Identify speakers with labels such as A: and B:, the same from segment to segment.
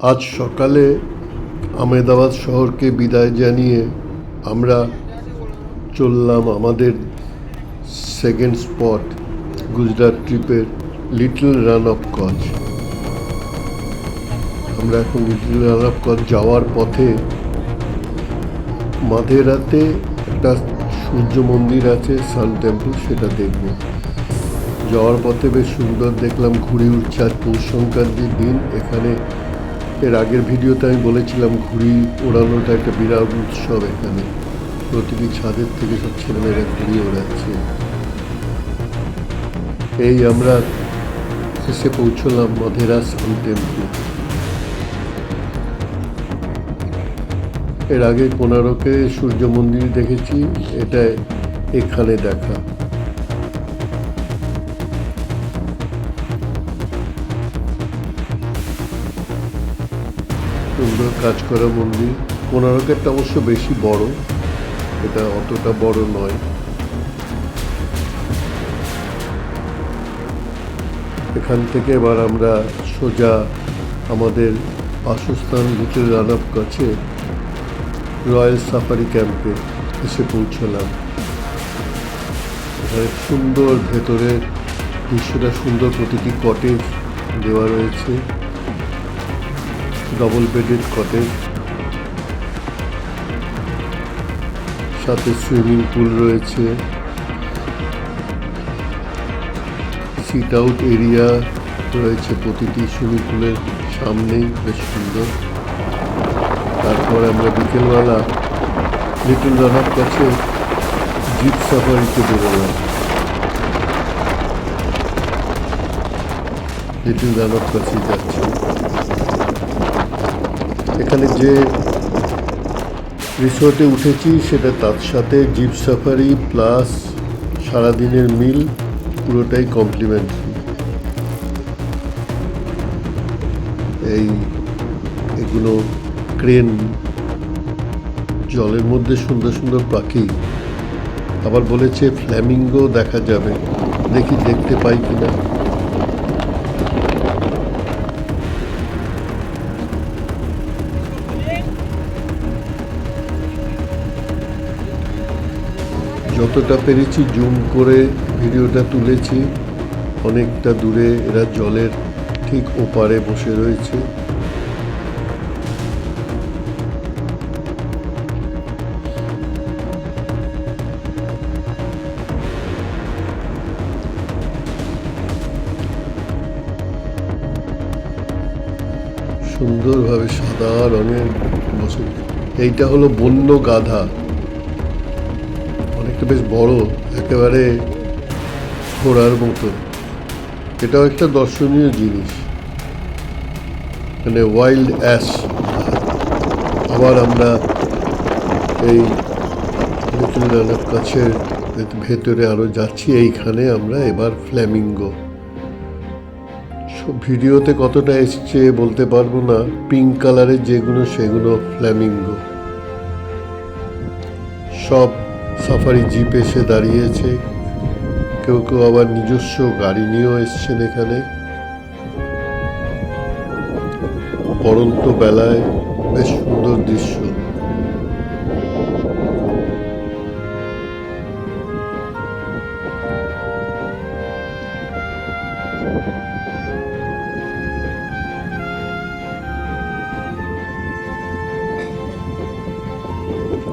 A: আজ সকালে আহমেদাবাদ শহরকে বিদায় জানিয়ে আমরা চললাম আমাদের সেকেন্ড স্পট গুজরাট ট্রিপের লিটল রান অফ কচ্ছ। আমরা এখন লিটল রান অফ কচ্ছ যাওয়ার পথে মাধেরাতে একটা সূর্য মন্দির আছে, সান টেম্পল, সেটা দেখব। যাওয়ার পথে বেশ সুন্দর দেখলাম ঘুড়ি উঠছে। আজ পৌষ সংক্রান্তির দিন। এখানে এর আগের ভিডিওতে আমি বলেছিলাম ঘুড়ি ওড়ানোটা একটা বিরাট উৎসব। এখানে প্রতিটি ছাদের থেকে সব ছেলেমেয়েরা ঘুড়ি ওড়াচ্ছে। এই আমরা শেষে পৌঁছলাম মাধেরা সান টেম্পল। এর আগে কোনারকে সূর্য মন্দির দেখেছি, এটা এখানে দেখা। সুন্দর কাজ করা মন্দির। কোনারকেরটা অবশ্য বেশি বড়, এটা অতটা বড় নয়। এখান থেকে এবার আমরা সোজা আমাদের বাসস্থান লিটল রান অফ কচ্ছে রয়্যাল সাফারি ক্যাম্পে এসে পৌঁছলাম। এখানে সুন্দর ভেতরের দৃশ্যটা সুন্দর, প্রতিটি কটেজ দেওয়া রয়েছে, ডবল বেডেড কটেজ, সাথে সুইমিং পুল রয়েছে, সিট আউট এরিয়া রয়েছে প্রতিটি সুইমিং পুলের সামনেই, বেশ সুন্দর। তারপর আমরা বিকেলবেলা লিটল রান অফ কচ্ছে জিপ সাফারিতে বেরোলাম। লিটল রান অফ কচ্ছে যাচ্ছি। এখানে যে রিসোর্টে উঠেছি সেটা তার সাথে জিপ সাফারি প্লাস সারাদিনের মিল পুরোটাই কমপ্লিমেন্টারি। এগুলো ক্রেন, জলের মধ্যে সুন্দর সুন্দর পাখি, আবার বলেছে ফ্ল্যামিঙ্গো দেখা যাবে, দেখি দেখতে পাই কিনা। যতটা পেরেছি জুম করে ভিডিওটা তুলেছি। অনেকটা দূরে এরা জলের ঠিক ওপারে বসে রয়েছে। সুন্দরভাবে সাদা রঙের বসে। এইটা হলো বন্য গাধা, অনেকটা বেশ বড়, একেবারে ঘোড়ার মতো। এটাও একটা দর্শনীয় জিনিস, মানে ওয়াইল্ড অ্যাশ। আবার আমরা এই লিটল রান অফ কচ্ছের ভেতরে আরও যাচ্ছি। এইখানে আমরা এবার ফ্ল্যামিঙ্গো, ভিডিওতে কতটা এসছে বলতে পারবো না, পিঙ্ক কালারের যেগুলো সেগুলো ফ্ল্যামিঙ্গো। সব সাফারি জিপ এসে দাঁড়িয়েছে, কেউ কেউ আবার নিজস্ব গাড়ি নিয়েও এসছেন এখানে। পড়ন্ত বেলায় বেশ সুন্দর দৃশ্য।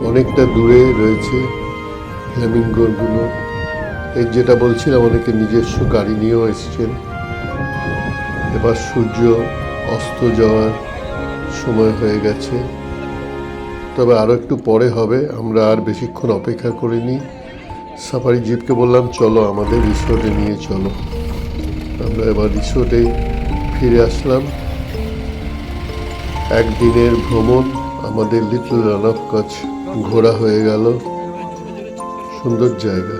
A: অনেকটা দূরে রয়েছে ফ্ল্যামিঙ্গোগুলো। এই যেটা বলছিলাম, অনেকে নিজস্ব গাড়ি নিয়েও এসছেন। এবার সূর্য অস্ত যাওয়ার সময় হয়ে গেছে, তবে আরও একটু পরে হবে। আমরা আর বেশিক্ষণ অপেক্ষা করিনি। সাফারি জিপকে বললাম চলো আমাদের রিসোর্টে নিয়ে চলো। আমরা এবার রিসোর্টে ফিরে আসলাম। একদিনের ভ্রমণ আমাদের লিটল রান অফ কচ্ছ ঘোরা হয়ে গেল। সুন্দর জায়গা।